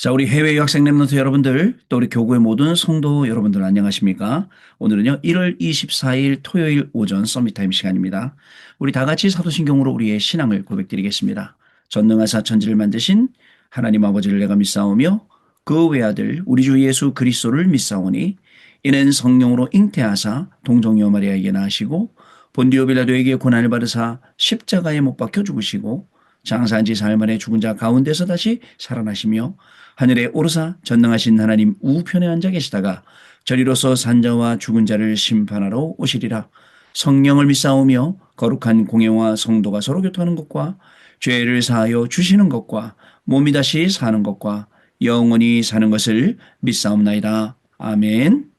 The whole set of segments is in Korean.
자, 우리 해외 유학생 랩런트 여러분들, 또 우리 교구의 모든 성도 여러분들 안녕하십니까? 오늘은요, 1월 24일 토요일 오전 서밋타임 시간입니다. 우리 다 같이 사도신경으로 우리의 신앙을 고백드리겠습니다. 전능하사 천지를 만드신 하나님 아버지를 내가 믿사오며 그 외아들 우리 주 예수 그리스도를 믿사오니 이는 성령으로 잉태하사 동정녀 마리아에게 낳으시고 본디오 빌라도에게 고난을 받으사 십자가에 못 박혀 죽으시고 장사한 지 사흘 만에 죽은 자 가운데서 다시 살아나시며 하늘에 오르사 전능하신 하나님 우편에 앉아 계시다가 저리로서 산자와 죽은 자를 심판하러 오시리라. 성령을 믿사오며 거룩한 공예와 성도가 서로 교통하는 것과 죄를 사하여 주시는 것과 몸이 다시 사는 것과 영원히 사는 것을 믿사옵나이다. 아멘.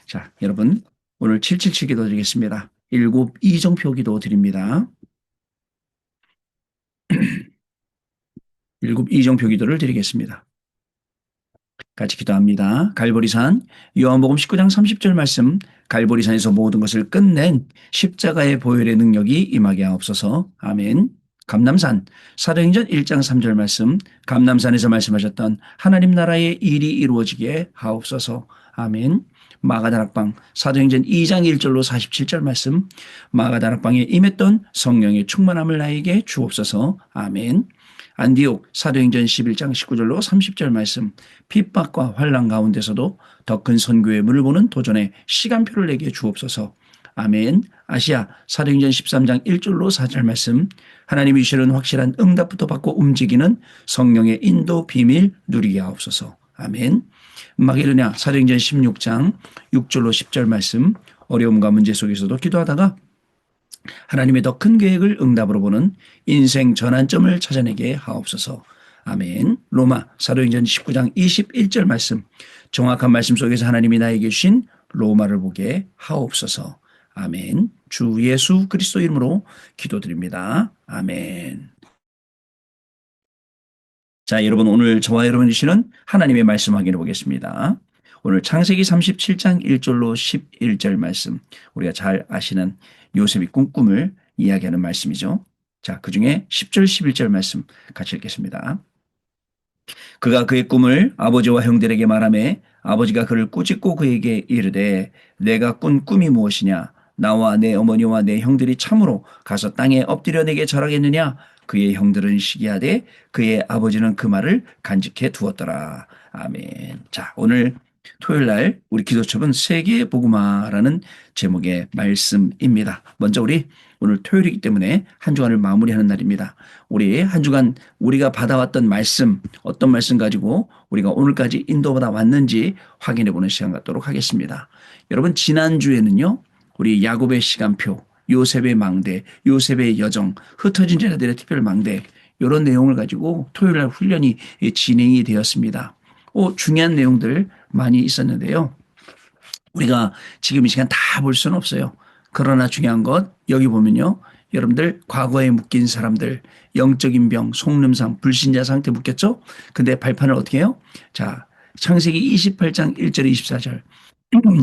자, 여러분 오늘 777 기도 드리겠습니다. 일곱 이정표 기도 드립니다. 일곱 이정표 기도를 드리겠습니다. 같이 기도합니다. 갈보리산 요한복음 19장 30절 말씀 갈보리산에서 모든 것을 끝낸 십자가의 보혈의 능력이 임하게 하옵소서. 아멘. 감남산 사도행전 1장 3절 말씀 감남산에서 말씀하셨던 하나님 나라의 일이 이루어지게 하옵소서. 아멘. 마가다락방 사도행전 2장 1절로 47절 말씀 마가다락방에 임했던 성령의 충만함을 나에게 주옵소서. 아멘. 안디옥 사도행전 11장 19절로 30절 말씀 핍박과 환난 가운데서도 더 큰 선교의 문을 보는 도전에 시간표를 내게 주옵소서. 아멘. 아시아 사도행전 13장 1절로 4절 말씀 하나님이 주시는 확실한 응답부터 받고 움직이는 성령의 인도 비밀 누리게 하옵소서. 아멘. 마게도냐 사도행전 16장 6절로 10절 말씀 어려움과 문제 속에서도 기도하다가 하나님의 더 큰 계획을 응답으로 보는 인생 전환점을 찾아내게 하옵소서. 아멘. 로마 사도행전 19장 21절 말씀 정확한 말씀 속에서 하나님이 나에게 주신 로마를 보게 하옵소서. 아멘. 주 예수 그리스도 이름으로 기도드립니다. 아멘. 자, 여러분 오늘 저와 여러분이 주시는 하나님의 말씀 확인해 보겠습니다. 오늘 창세기 37장 1절로 11절 말씀 우리가 잘 아시는 요셉이 꾼 꿈을 이야기하는 말씀이죠. 자, 그중에 10절 11절 말씀 같이 읽겠습니다. 그가 그의 꿈을 아버지와 형들에게 말하매 아버지가 그를 꾸짖고 그에게 이르되 내가 꾼 꿈이 무엇이냐 나와 내 어머니와 내 형들이 참으로 가서 땅에 엎드려 내게 절하겠느냐 그의 형들은 시기하되 그의 아버지는 그 말을 간직해 두었더라. 아멘. 자, 오늘 토요일 날 우리 기도첩은 세계 복음화라는 제목의 말씀입니다. 먼저 우리 오늘 토요일이기 때문에 한 주간을 마무리하는 날입니다. 우리 한 주간 우리가 받아왔던 말씀 어떤 말씀 가지고 우리가 오늘까지 인도받아 왔는지 확인해 보는 시간 갖도록 하겠습니다. 여러분 지난주에는요. 우리 야곱의 시간표 요셉의 망대 요셉의 여정 흩어진 자들의 특별 망대 이런 내용을 가지고 토요일 날 훈련이 진행이 되었습니다. 중요한 내용들 많이 있었는데요. 우리가 지금 이 시간 다 볼 수는 없어요. 그러나 중요한 것 여기 보면요. 여러분들 과거에 묶인 사람들 영적인 병, 속름상, 불신자 상태 묶였죠? 근데 발판을 어떻게 해요? 자, 창세기 28장 1절 24절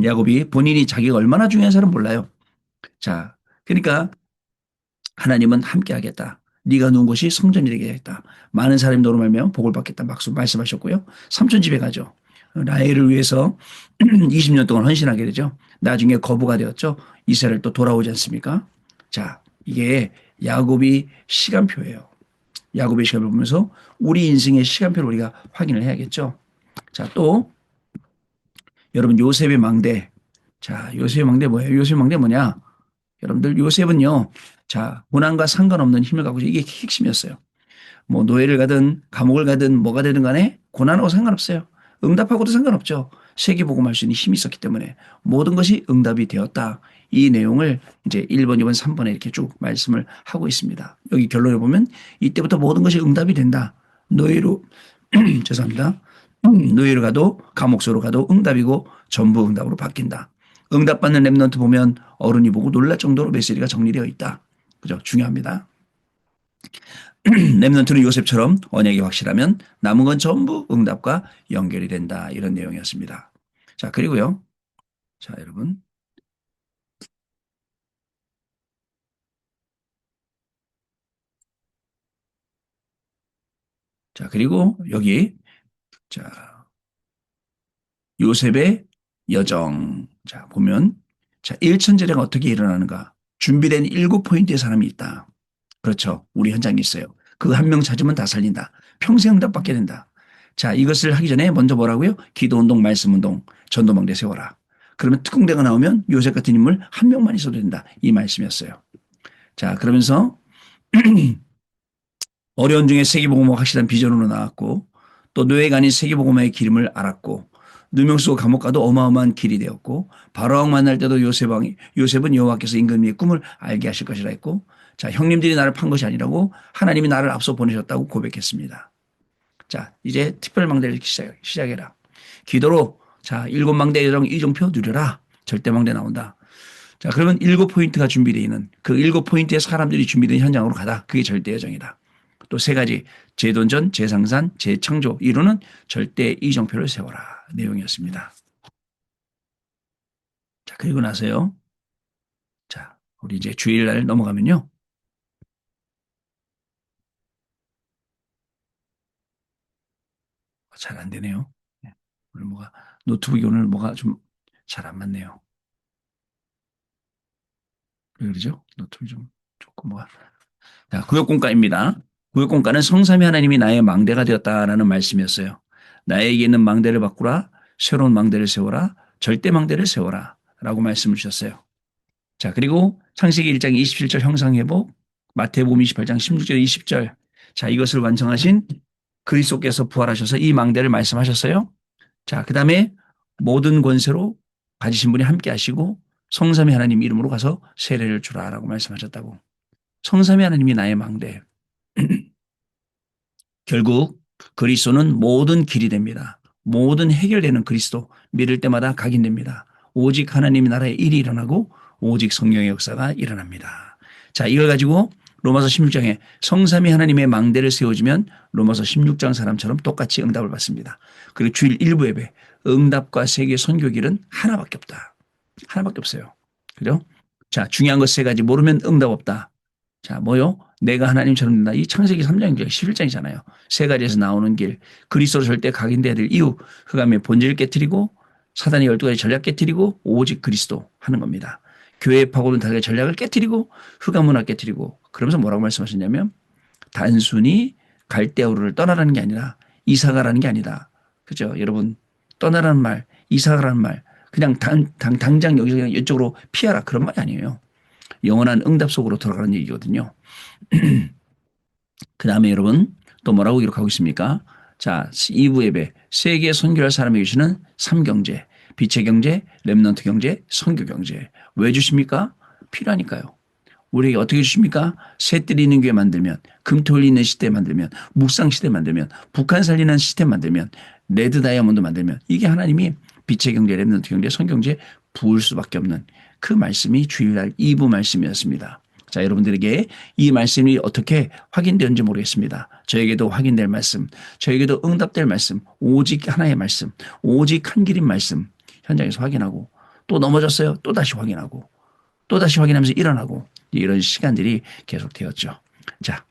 야곱이 본인이 자기가 얼마나 중요한 사람 몰라요. 자, 그러니까 하나님은 함께 하겠다. 네가 누운 곳이 성전이 되게 하겠다. 많은 사람이 너로 말미암아 복을 받겠다. 말씀하셨고요. 삼촌 집에 가죠. 라헬을 위해서 20년 동안 헌신하게 되죠. 나중에 거부가 되었죠. 이스라엘 또 돌아오지 않습니까? 자, 이게 야곱이 시간표예요. 야곱의 시간을 보면서 우리 인생의 시간표를 우리가 확인을 해야겠죠. 자, 또 여러분 요셉의 망대. 자, 요셉의 망대 뭐예요? 요셉의 망대 뭐냐? 여러분들 요셉은요. 자, 고난과 상관없는 힘을 갖고 이게 핵심이었어요. 뭐 노예를 가든 감옥을 가든 뭐가 되든 간에 고난하고 상관없어요. 응답하고도 상관없죠. 세계복음할 수 있는 힘이 있었기 때문에 모든 것이 응답이 되었다. 이 내용을 이제 1번, 2번, 3번에 이렇게 쭉 말씀을 하고 있습니다. 여기 결론을 보면 이때부터 모든 것이 응답이 된다. 노예로 죄송합니다. 노예로 가도 감옥소로 가도 응답이고 전부 응답으로 바뀐다. 응답받는 랩런트 보면 어른이 보고 놀랄 정도로 메시지가 정리되어 있다. 그죠? 중요합니다. 랩런트는 요셉처럼 언약이 확실하면 남은 건 전부 응답과 연결이 된다. 이런 내용이었습니다. 자, 그리고요. 자, 여러분. 자, 그리고 여기 자, 요셉의 여정. 자, 보면, 자, 일천재례가 어떻게 일어나는가? 준비된 7포인트의 사람이 있다. 그렇죠. 우리 현장에 있어요. 그 한 명 찾으면 다 살린다. 평생 응답받게 된다. 자, 이것을 하기 전에 먼저 뭐라고요? 기도운동, 말씀운동, 전도망대 세워라. 그러면 특공대가 나오면 요셉 같은 인물 한 명만 있어도 된다. 이 말씀이었어요. 자, 그러면서 어려운 중에 세계복음화 확실한 비전으로 나왔고 또 노예가 아닌 세계복음화의 기름을 알았고 누명 쓰고 감옥 가도 어마어마한 길이 되었고 바로왕 만날 때도 요셉은 여호와께서 임금님의 꿈을 알게 하실 것이라 했고 자 형님들이 나를 판 것이 아니라고 하나님이 나를 앞서 보내셨다고 고백했습니다. 자 이제 특별망대를 시작해라. 기도로 자 7망대 여정 이종표 누려라. 절대망대 나온다. 자 그러면 7포인트가 준비되어 있는 그 7포인트의 사람들이 준비된 현장으로 가다. 그게 절대여정이다. 또 세 가지 재돈전, 재상산, 재창조 이루는 절대 이정표를 세워라 내용이었습니다. 자 그리고 나서요. 자 우리 이제 주일날 넘어가면요. 잘 안 되네요. 네. 오늘 뭐가 노트북이 오늘 뭐가 좀 잘 안 맞네요. 왜 그러죠? 노트북이 좀 조금 뭐가 자 구역공과입니다. 구역공과는 성삼위 하나님이 나의 망대가 되었다라는 말씀이었어요. 나에게 있는 망대를 바꾸라 새로운 망대를 세워라 절대 망대를 세워라 라고 말씀을 주셨어요. 자, 그리고 창세기 1장 27절 형상회복, 마태복음 28장 16절 20절. 자, 이것을 완성하신 그리스도께서 부활하셔서 이 망대를 말씀하셨어요. 자, 그다음에 모든 권세로 가지신 분이 함께 하시고 성삼위 하나님 이름으로 가서 세례를 주라라고 말씀하셨다고. 성삼위 하나님이 나의 망대. 결국 그리스도는 모든 길이 됩니다. 모든 해결되는 그리스도 믿을 때마다 각인됩니다. 오직 하나님의 나라의 일이 일어나고 오직 성령의 역사가 일어납니다. 자, 이걸 가지고 로마서 16장에 성삼위 하나님의 망대를 세워주면 로마서 16장 사람처럼 똑같이 응답을 받습니다. 그리고 주일 일부 예배 응답과 세계 선교길은 하나밖에 없다. 하나밖에 없어요. 그죠? 자, 중요한 것 세 가지 모르면 응답 없다. 자, 뭐요? 내가 하나님처럼 된다. 이 창세기 3장 11장이잖아요. 세 가지에서 나오는 길. 그리스도로 절대 각인돼야 될 이유. 흑암의 본질을 깨뜨리고 사단의 12가지 전략 깨뜨리고 오직 그리스도 하는 겁니다. 교회의 파고든 다른 전략을 깨뜨리고 흑암 문화 깨뜨리고 그러면서 뭐라고 말씀하셨냐면 단순히 갈대아우르를 떠나라는 게 아니라 이사가라는 게 아니다. 그죠? 여러분 떠나라는 말, 이사가라는 말 그냥 당장 여기서 그냥 이쪽으로 피하라 그런 말이 아니에요. 영원한 응답 속으로 들어가는 얘기거든요. 그 다음에 여러분 또 뭐라고 기록하고 있습니까? 자, 2부 예배 세계 선교할 사람에게 주시는 3경제 빛의 경제, 렘넌트 경제, 선교 경제 왜 주십니까? 필요하니까요. 우리에게 어떻게 주십니까? 새들이 있는 교회 만들면 금토일 있는 시대 만들면 묵상 시대 만들면 북한 살리는 시스템 만들면 레드 다이아몬드 만들면 이게 하나님이 빛의 경제, 렘넌트 경제, 선교 경제 부을 수밖에 없는 그 말씀이 주일날 2부 말씀이었습니다. 자, 여러분들에게 이 말씀이 어떻게 확인되는지 모르겠습니다. 저에게도 확인될 말씀, 저에게도 응답될 말씀, 오직 하나의 말씀, 오직 한 길인 말씀 현장에서 확인하고 또 넘어졌어요. 또 다시 확인하고 또 다시 확인하면서 일어나고 이런 시간들이 계속되었죠. 자,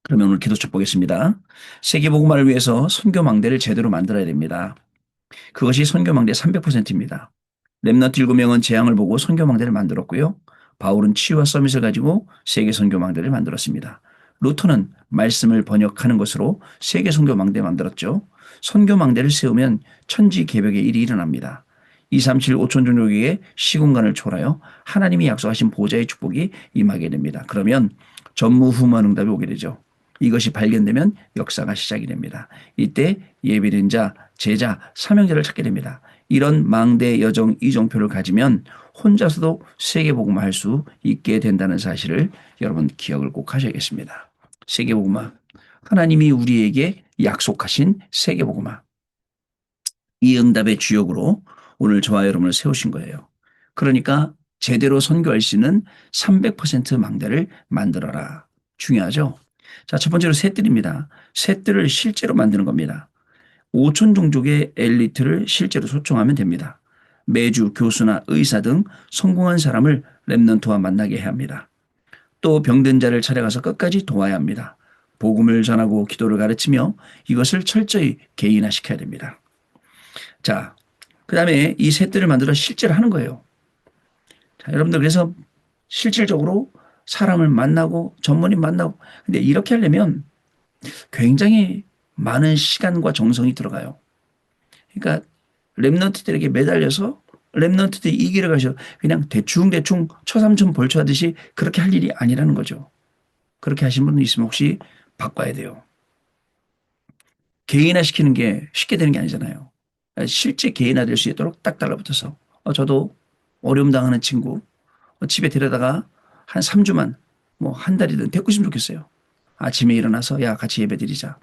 그러면 오늘 기도책 보겠습니다. 세계복음화를 위해서 선교망대를 제대로 만들어야 됩니다. 그것이 선교망대 300%입니다. 렘넌트 7명은 재앙을 보고 선교망대를 만들었고요. 바울은 치유와 서밋을 가지고 세계 선교망대를 만들었습니다. 루터는 말씀을 번역하는 것으로 세계 선교망대 만들었죠. 선교망대를 세우면 천지개벽의 일이 일어납니다. 237 5천 종족에게 시공간을 초월하여 하나님이 약속하신 보좌의 축복이 임하게 됩니다. 그러면 전무후무한 응답이 오게 되죠. 이것이 발견되면 역사가 시작이 됩니다. 이때 예비된 자, 제자, 사명자를 찾게 됩니다. 이런 망대 여정 이정표를 가지면 혼자서도 세계복음화 할 수 있게 된다는 사실을 여러분 기억을 꼭 하셔야겠습니다. 세계복음화. 하나님이 우리에게 약속하신 세계복음화. 이 응답의 주역으로 오늘 저와 여러분을 세우신 거예요. 그러니까 제대로 선교할 수 있는 300% 망대를 만들어라. 중요하죠? 자, 첫 번째로 셋들입니다. 셋들을 실제로 만드는 겁니다. 5천 종족의 엘리트를 실제로 초청하면 됩니다. 매주 교수나 의사 등 성공한 사람을 렘넌트와 만나게 해야 합니다. 또 병든 자를 찾아가서 끝까지 도와야 합니다. 복음을 전하고 기도를 가르치며 이것을 철저히 개인화시켜야 됩니다. 자, 그 다음에 이 셋들을 만들어 실제로 하는 거예요. 자, 여러분들 그래서 실질적으로 사람을 만나고 전문인 만나고 근데 이렇게 하려면 굉장히 많은 시간과 정성이 들어가요. 그러니까 랩런트들에게 매달려서 랩런트들이 이 길을 가셔 그냥 대충 초삼천 벌초하듯이 그렇게 할 일이 아니라는 거죠. 그렇게 하신 분이 있으면 혹시 바꿔야 돼요. 개인화시키는 게 쉽게 되는 게 아니잖아요. 실제 개인화될 수 있도록 딱 달라붙어서 저도 어려움 당하는 친구 집에 데려다가 한 3주만 뭐 한 달이든 데리고 있으면 좋겠어요. 아침에 일어나서 야 같이 예배 드리자.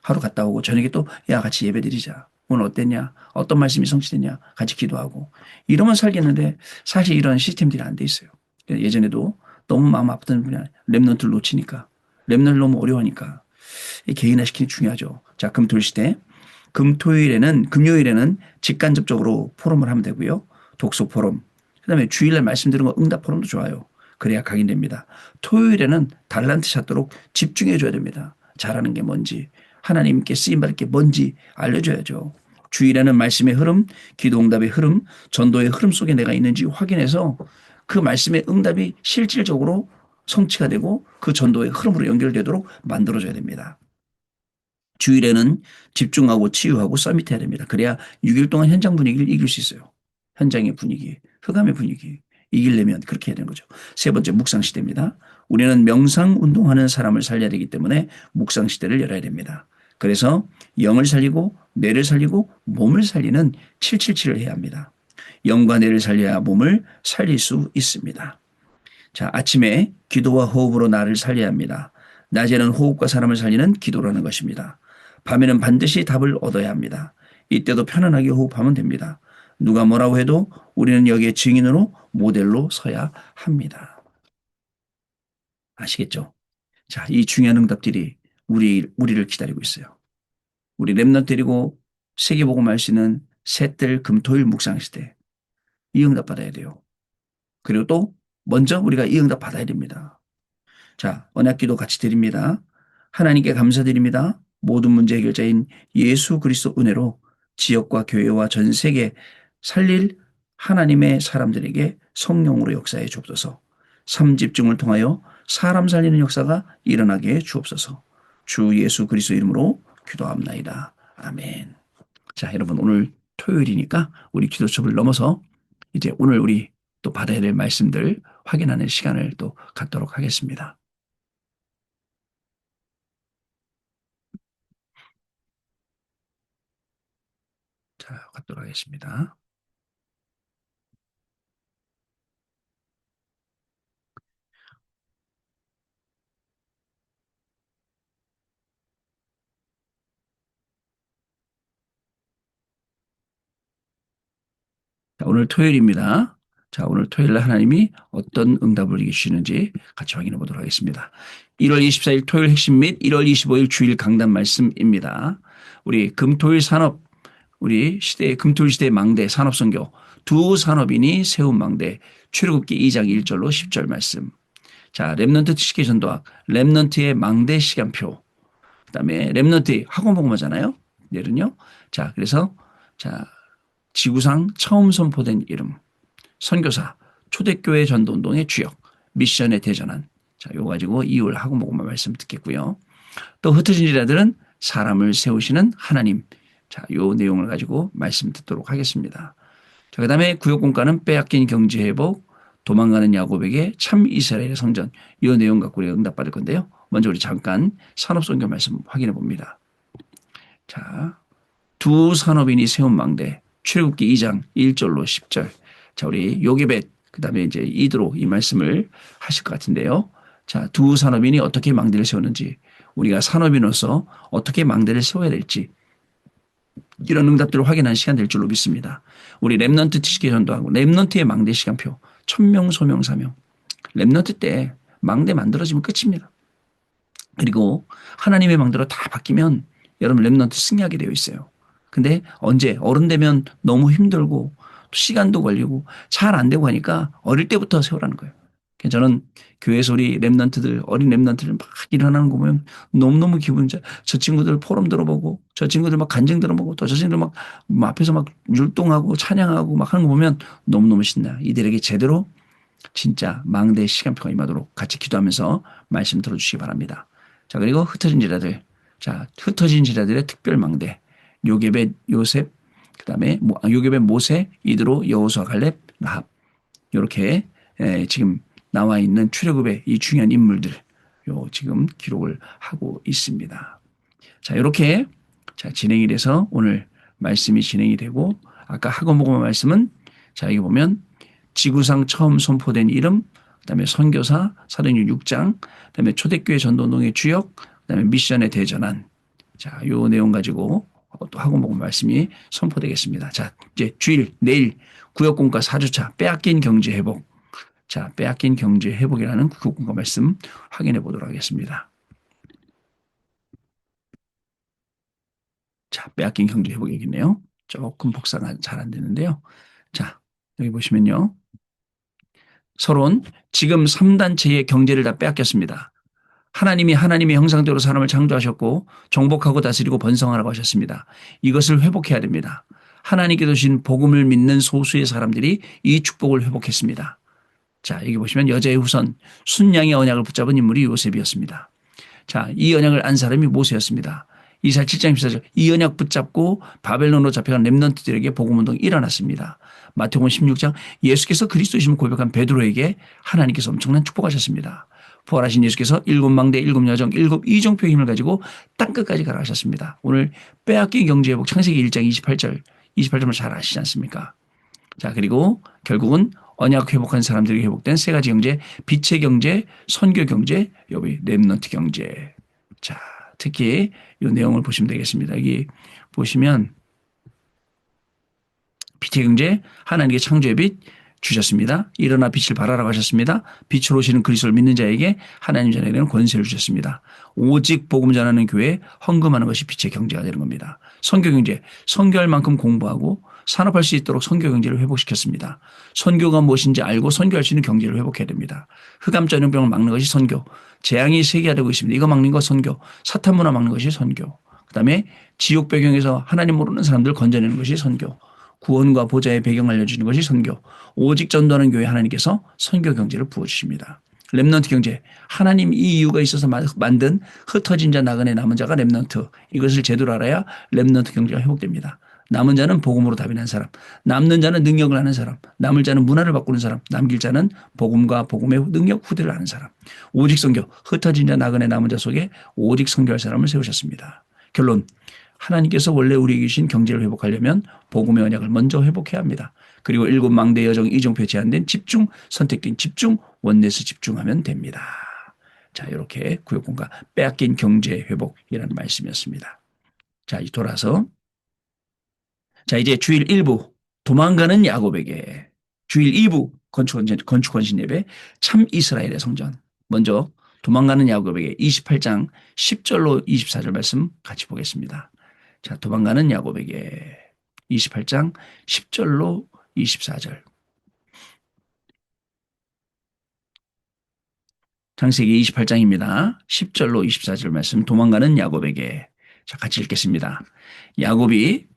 하루 갔다 오고 저녁에 또 야 같이 예배 드리자. 오늘 어땠냐? 어떤 말씀이 성취됐냐? 같이 기도하고. 이러면 살겠는데 사실 이런 시스템들이 안 돼 있어요. 예전에도 너무 마음 아프던 분야 랩런트를 놓치니까 랩런트 너무 어려우니까 개인화시키는 게 중요하죠. 자, 금토일 시대. 금요일에는 직간접적으로 포럼을 하면 되고요. 독서 포럼. 그다음에 주일날 말씀드린 거 응답 포럼도 좋아요. 그래야 각인됩니다. 토요일에는 달란트 찾도록 집중해 줘야 됩니다. 잘하는 게 뭔지, 하나님께 쓰임 받을 게 뭔지 알려줘야죠. 주일에는 말씀의 흐름, 기도 응답의 흐름, 전도의 흐름 속에 내가 있는지 확인해서 그 말씀의 응답이 실질적으로 성취가 되고 그 전도의 흐름으로 연결되도록 만들어줘야 됩니다. 주일에는 집중하고 치유하고 서밋해야 됩니다. 그래야 6일 동안 현장 분위기를 이길 수 있어요. 현장의 분위기, 흑암의 분위기. 이기려면 그렇게 해야 되는 거죠. 세 번째 묵상 시대입니다. 우리는 명상 운동하는 사람을 살려야 되기 때문에 묵상 시대를 열어야 됩니다. 그래서 영을 살리고 뇌를 살리고 몸을 살리는 777을 해야 합니다. 영과 뇌를 살려야 몸을 살릴 수 있습니다. 자, 아침에 기도와 호흡으로 나를 살려야 합니다. 낮에는 호흡과 사람을 살리는 기도라는 것입니다. 밤에는 반드시 답을 얻어야 합니다. 이때도 편안하게 호흡하면 됩니다. 누가 뭐라고 해도 우리는 여기에 증인으로 모델로 서야 합니다. 아시겠죠? 자, 이 중요한 응답들이 우리를 기다리고 있어요. 우리 랩넌트 데리고 세계복음 할 수 있는 셋들 금토일 묵상 시대. 이 응답 받아야 돼요. 그리고 또 먼저 우리가 이 응답 받아야 됩니다. 자, 언약기도 같이 드립니다. 하나님께 감사드립니다. 모든 문제 해결자인 예수 그리스도 은혜로 지역과 교회와 전 세계 살릴 하나님의 사람들에게 성령으로 역사해 주옵소서. 삼집중을 통하여 사람 살리는 역사가 일어나게 해 주옵소서. 주 예수 그리스도 이름으로 기도합나이다. 아멘. 자, 여러분 오늘 토요일이니까 우리 기도첩을 넘어서 이제 오늘 우리 또 받아야 될 말씀들 확인하는 시간을 또 갖도록 하겠습니다. 자, 갖도록 하겠습니다. 자, 오늘 토요일입니다. 자, 오늘 토요일 날 하나님이 어떤 응답을 주시는지 같이 확인해 보도록 하겠습니다. 1월 24일 토요일 핵심 및 1월 25일 주일 강단 말씀입니다. 우리 금토일 산업, 우리 시대, 금토일 시대 망대 산업선교 두 산업인이 세운 망대 출애굽기 2장 1절로 10절 말씀. 자, 랩넌트 특식의 전도학, 랩넌트의 망대 시간표. 그다음에 랩넌트 학원 복음하잖아요. 내일은요. 자, 그래서 자, 지구상 처음 선포된 이름, 선교사, 초대교회 전도운동의 주역, 미션의 대전환. 자, 요거 가지고 2월 학원 복음만 말씀 듣겠고요. 또 흩어진 이라들은 사람을 세우시는 하나님. 자, 요 내용을 가지고 말씀 듣도록 하겠습니다. 자, 그 다음에 구역공과는 빼앗긴 경제회복, 도망가는 야곱에게 참 이스라엘의 성전. 이 내용 갖고 우리가 응답받을 건데요. 먼저 우리 잠깐 산업선교 말씀 확인해 봅니다. 자, 두 산업인이 세운 망대. 출애굽기 2장 1절로 10절. 자, 우리 요게벳 그다음에 이제 이드로 이 말씀을 하실 것 같은데요. 자, 두 산업인이 어떻게 망대를 세우는지, 우리가 산업인으로서 어떻게 망대를 세워야 될지 이런 응답들을 확인하는 시간 될 줄로 믿습니다. 우리 랩넌트 지식의 전도하고 랩넌트의 망대 시간표 1000명 소명 사명. 랩넌트 때 망대 만들어지면 끝입니다. 그리고 하나님의 망대로 다 바뀌면 여러분 랩넌트 승리하게 되어 있어요. 근데 언제 어른 되면 너무 힘들고 시간도 걸리고 잘 안 되고 하니까 어릴 때부터 세우라는 거예요. 저는 교회에서 우리 랩런트들, 어린 랩런트들 막 일어나는 거 보면 너무너무 기분 좋아. 저 친구들 포럼 들어보고, 저 친구들 막 간증 들어보고, 또 저 친구들 막 앞에서 막 율동하고 찬양하고 막 하는 거 보면 너무너무 신나. 이들에게 제대로 진짜 망대의 시간표가 임하도록 같이 기도하면서 말씀 들어주시기 바랍니다. 자, 그리고 흩어진 제자들. 자, 흩어진 제자들의 특별 망대. 요게벳, 요셉, 그 다음에 요게벳, 모세, 이드로, 여호수아, 갈렙, 라합. 요렇게 지금 나와 있는 출애굽의 이 중요한 인물들 요 지금 기록을 하고 있습니다. 자, 이렇게 자, 진행이 돼서 오늘 말씀이 진행이 되고 아까 하고목의 말씀은 자, 여기 보면 지구상 처음 선포된 이름, 그다음에 선교사 사도행전 6장, 그다음에 초대교회 전도운동의 주역, 그다음에 미션의 대전환. 자, 요 내용 가지고 또 하고목의 말씀이 선포되겠습니다. 자, 이제 주일 내일 구역공과 4주차 빼앗긴 경제 회복. 자, 빼앗긴 경제 회복이라는 구역공과 말씀 확인해 보도록 하겠습니다. 자, 빼앗긴 경제 회복 얘기네요. 조금 복사가 잘 안 되는데요. 자, 여기 보시면요. 서론 지금 3단체의 경제를 다 빼앗겼습니다. 하나님이 하나님의 형상대로 사람을 창조하셨고 정복하고 다스리고 번성하라고 하셨습니다. 이것을 회복해야 됩니다. 하나님께 주신 복음을 믿는 소수의 사람들이 이 축복을 회복했습니다. 자, 여기 보시면 여자의 후손 순양의 언약을 붙잡은 인물이 요셉이었습니다. 자, 이 언약을 안 사람이 모세였습니다. 이사야 7장 14절 이 언약 붙잡고 바벨론으로 잡혀간 렘넌트들에게 복음운동이 일어났습니다. 마태복음 16장 예수께서 그리스도이심을 고백한 베드로에게 하나님께서 엄청난 축복하셨습니다. 부활하신 예수께서 7망대 7여정 7이정표의 힘을 가지고 땅끝까지 가라 하셨습니다. 오늘 빼앗긴 경제회복 창세기 1장 28절을 잘 아시지 않습니까? 자, 그리고 결국은 언약 회복한 사람들에게 회복된 세 가지 경제, 빛의 경제, 선교 경제, 여기 렘넌트 경제. 자, 특히 이 내용을 보시면 되겠습니다. 여기 보시면 빛의 경제, 하나님께 창조의 빛 주셨습니다. 일어나 빛을 발하라고 하셨습니다. 빛으로 오시는 그리스도를 믿는 자에게 하나님 전에는 권세를 주셨습니다. 오직 복음 전하는 교회에 헌금하는 것이 빛의 경제가 되는 겁니다. 선교 경제, 선교할 만큼 공부하고 산업할 수 있도록 선교 경제를 회복시켰습니다. 선교가 무엇인지 알고 선교할 수 있는 경제를 회복해야 됩니다. 흑암 전염병을 막는 것이 선교. 재앙이 세계화되고 있습니다. 이거 막는 것 선교. 사탄 문화 막는 것이 선교. 그다음에 지옥 배경에서 하나님 모르는 사람들 건져내는 것이 선교. 구원과 보좌의 배경을 알려주는 것이 선교. 오직 전도하는 교회 하나님께서 선교 경제를 부어주십니다. 렘넌트 경제. 하나님 이 이유가 있어서 만든 흩어진 자 나그네 남은 자가 렘넌트. 이것을 제대로 알아야 렘넌트 경제가 회복됩니다. 남은 자는 복음으로 답이난 사람, 남는 자는 능력을 아는 사람, 남을 자는 문화를 바꾸는 사람, 남길 자는 복음과 복음의 능력 후대를 아는 사람. 오직 선교, 흩어진 자 나그네 남은 자 속에 오직 선교할 사람을 세우셨습니다. 결론, 하나님께서 원래 우리에게 주신 경제를 회복하려면 복음의 언약을 먼저 회복해야 합니다. 그리고 7망대 여정 이정표에 제한된 집중, 선택된 집중, 원내에서 집중하면 됩니다. 자, 이렇게 구역공과 빼앗긴 경제 회복이라는 말씀이었습니다. 자, 돌아서 자, 이제 주일 1부 도망가는 야곱에게, 주일 2부 건축원신 예배 참 이스라엘의 성전. 먼저 도망가는 야곱에게 28장 10절로 24절 말씀 같이 보겠습니다. 자, 도망가는 야곱에게 28장 10절로 24절. 창세기 28장입니다. 10절로 24절 말씀 도망가는 야곱에게. 자, 같이 읽겠습니다. 야곱이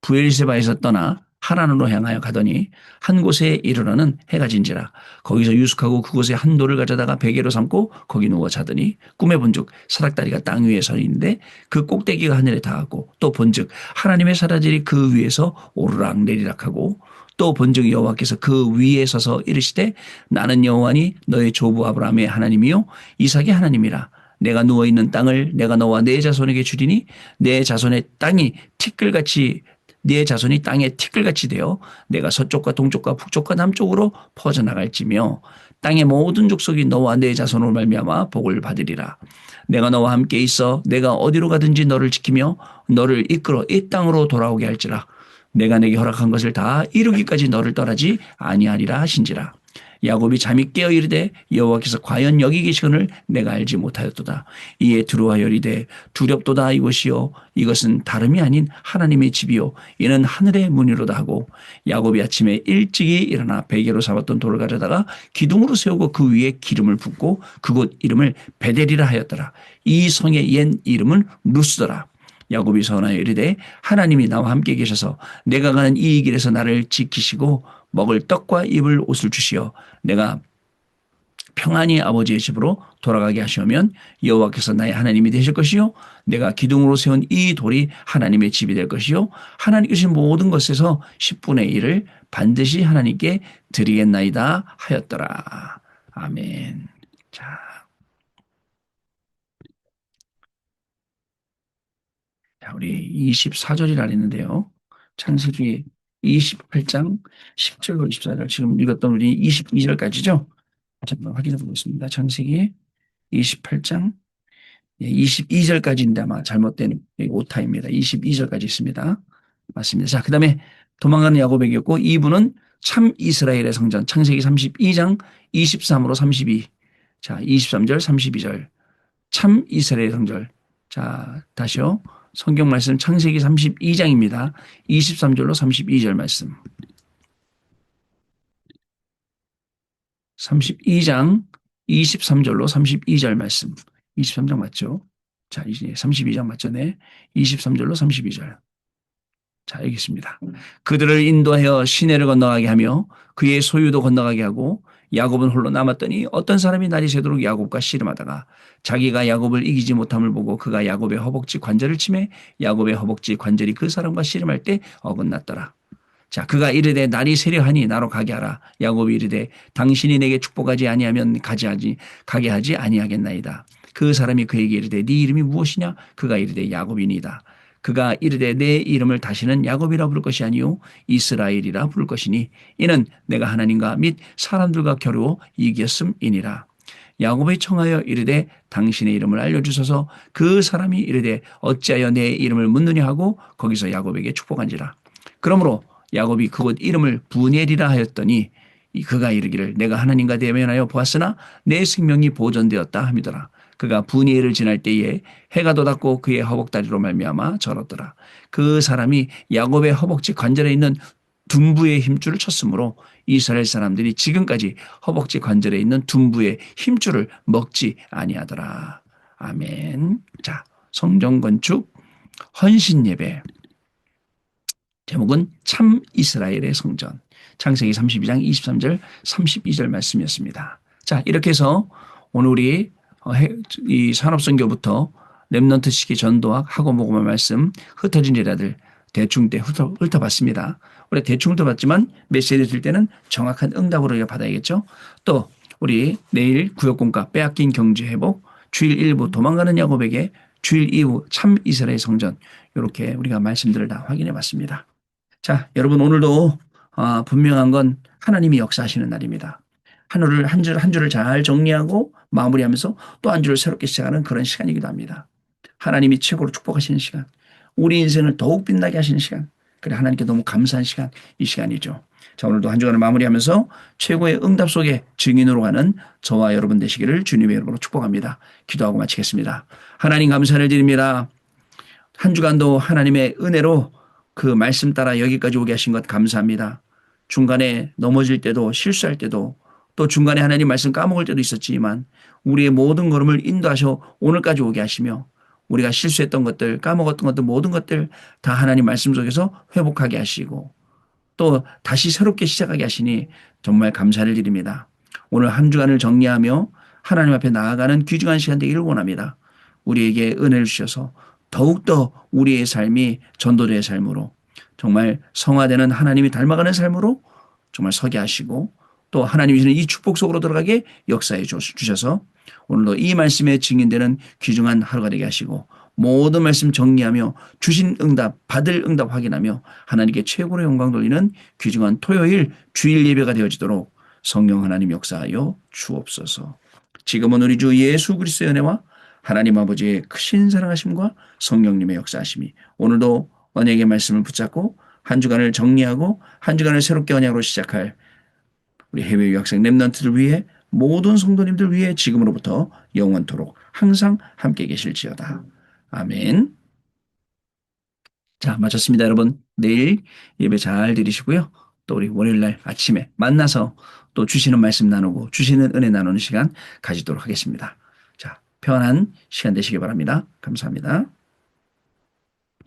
부엘세바에서 떠나 하란으로 향하여 가더니 한 곳에 이르러는 해가 진지라. 거기서 유숙하고 그곳에 한 돌을 가져다가 베개로 삼고 거기 누워 자더니 꿈에 본즉 사닥다리가 땅 위에 서 있는데 그 꼭대기가 하늘에 닿았고 또 본즉 하나님의 사라질이 그 위에서 오르락 내리락하고 또 본즉 여호와께서 그 위에 서서 이르시되 나는 여호와니 너의 조부 아브라함의 하나님이요 이삭의 하나님이라. 내가 누워있는 땅을 내가 너와 내 자손에게 주리니 내 자손의 땅이 티끌같이 네 자손이 땅에 티끌같이 되어 내가 서쪽과 동쪽과 북쪽과 남쪽으로 퍼져나갈지며 땅의 모든 족속이 너와 내 자손으로 말미암아 복을 받으리라. 내가 너와 함께 있어 내가 어디로 가든지 너를 지키며 너를 이끌어 이 땅으로 돌아오게 할지라. 내가 내게 허락한 것을 다 이루기까지 너를 떠나지 아니하리라 하신지라. 야곱이 잠이 깨어 이르되 여호와께서 과연 여기 계시거늘 내가 알지 못하였도다. 이에 두루하여 이르되 두렵도다 이것이요 이것은 다름이 아닌 하나님의 집이요 이는 하늘의 문이로다 하고 야곱이 아침에 일찍이 일어나 베개로 삼았던 돌을 가져다가 기둥으로 세우고 그 위에 기름을 붓고 그곳 이름을 베델이라 하였더라. 이 성의 옛 이름은 루스더라. 야곱이 선하여 이르되 하나님이 나와 함께 계셔서 내가 가는 이 길에서 나를 지키시고 먹을 떡과 입을 옷을 주시어 내가 평안히 아버지의 집으로 돌아가게 하시면 여호와께서 나의 하나님이 되실 것이요 내가 기둥으로 세운 이 돌이 하나님의 집이 될 것이요 하나님께서 모든 것에서 10분의 1을 반드시 하나님께 드리겠나이다 하였더라. 아멘. 자, 우리 24절이라 했는데요. 창세기 28장 10절로 24절 지금 읽었던 우리 22절까지죠. 잠깐 확인해 보겠습니다. 창세기 28장 22절까지인데 아마 잘못된 오타입니다. 22절까지 있습니다. 맞습니다. 자, 그 다음에 도망가는 야곱에게였고 2부는 참 이스라엘의 성전 창세기 32장 23으로 32. 자, 23절 32절 참 이스라엘의 성전. 자, 다시요. 성경 말씀 창세기 32장입니다. 23절로 32절 말씀. 32장 23절로 32절 말씀. 23장 맞죠? 자, 이제 32장 맞죠? 네. 23절로 32절. 자, 여기 있습니다. 그들을 인도하여 시내를 건너가게 하며 그의 소유도 건너가게 하고 야곱은 홀로 남았더니 어떤 사람이 날이 새도록 야곱과 씨름하다가 자기가 야곱을 이기지 못함을 보고 그가 야곱의 허벅지 관절을 치매 야곱의 허벅지 관절이 그 사람과 씨름할 때 어긋났더라. 자, 그가 이르되 날이 새려하니 나로 가게 하라. 야곱이 이르되 당신이 내게 축복하지 아니하면 가게 하지 아니하겠나이다. 그 사람이 그에게 이르되 네 이름이 무엇이냐? 그가 이르되 야곱이니이다. 그가 이르되 내 이름을 다시는 야곱이라 부를 것이 아니요 이스라엘이라 부를 것이니 이는 내가 하나님과 및 사람들과 겨루어 이겼음이니라. 야곱이 청하여 이르되 당신의 이름을 알려주소서. 그 사람이 이르되 어찌하여 내 이름을 묻느냐 하고 거기서 야곱에게 축복한지라. 그러므로 야곱이 그곳 이름을 부니엘이라 하였더니 그가 이르기를 내가 하나님과 대면하여 보았으나 내 생명이 보존되었다 함이더라. 그가 부니엘을 지날 때에 해가 돋았고 그의 허벅다리로 말미암아 절었더라. 그 사람이 야곱의 허벅지 관절에 있는 둔부의 힘줄을 쳤으므로 이스라엘 사람들이 지금까지 허벅지 관절에 있는 둔부의 힘줄을 먹지 아니하더라. 아멘. 자, 성전 건축 헌신 예배. 제목은 참 이스라엘의 성전. 창세기 32장 23절 32절 말씀이었습니다. 자, 이렇게 해서 오늘 우리 이 산업선교부터 렘넌트 시기 전도학 하고 모금의 말씀 흩어진 제자들 대충 때 훑어봤습니다. 우리 대충 훑어봤지만 메시지 들 때는 정확한 응답으로 받아야겠죠. 또 우리 내일 구역공과 빼앗긴 경제 회복, 주일 1부 도망가는 야곱에게, 주일 2부 참 이스라엘 성전 이렇게 우리가 말씀들을 다 확인해 봤습니다. 자, 여러분 오늘도 분명한 건 하나님이 역사하시는 날입니다. 한 주를 잘 정리하고 마무리하면서 또 한 주를 새롭게 시작하는 그런 시간이기도 합니다. 하나님이 최고로 축복하시는 시간, 우리 인생을 더욱 빛나게 하시는 시간, 그래 하나님께 너무 감사한 시간, 이 시간이죠. 자, 오늘도 한 주간을 마무리하면서 최고의 응답 속에 증인으로 가는 저와 여러분 되시기를 주님의 이름으로 축복합니다. 기도하고 마치겠습니다. 하나님 감사를 드립니다. 한 주간도 하나님의 은혜로 그 말씀 따라 여기까지 오게 하신 것 감사합니다. 중간에 넘어질 때도 실수할 때도 또 중간에 하나님 말씀 까먹을 때도 있었지만 우리의 모든 걸음을 인도하셔 오늘까지 오게 하시며 우리가 실수했던 것들, 까먹었던 것들, 모든 것들 다 하나님 말씀 속에서 회복하게 하시고 또 다시 새롭게 시작하게 하시니 정말 감사를 드립니다. 오늘 한 주간을 정리하며 하나님 앞에 나아가는 귀중한 시간 되기를 원합니다. 우리에게 은혜를 주셔서 더욱더 우리의 삶이 전도자의 삶으로 정말 성화되는 하나님이 닮아가는 삶으로 정말 서게 하시고 또 하나님이 주시는 이 축복 속으로 들어가게 역사해 주셔서 오늘도 이 말씀에 증인되는 귀중한 하루가 되게 하시고 모든 말씀 정리하며 주신 응답, 받을 응답 확인하며 하나님께 최고로 영광 돌리는 귀중한 토요일 주일 예배가 되어지도록 성령 하나님 역사하여 주옵소서. 지금은 우리 주 예수 그리스도의 은혜와 하나님 아버지의 크신 사랑하심과 성령님의 역사하심이 오늘도 언약의 말씀을 붙잡고 한 주간을 정리하고 한 주간을 새롭게 언약으로 시작할 우리 해외 유학생 렘넌트들 위해 모든 성도님들 위해 지금으로부터 영원토록 항상 함께 계실지어다. 아멘. 자, 마쳤습니다, 여러분. 내일 예배 잘 드리시고요. 또 우리 월요일 날 아침에 만나서 또 주시는 말씀 나누고 주시는 은혜 나누는 시간 가지도록 하겠습니다. 자, 편안한 시간 되시기 바랍니다. 감사합니다.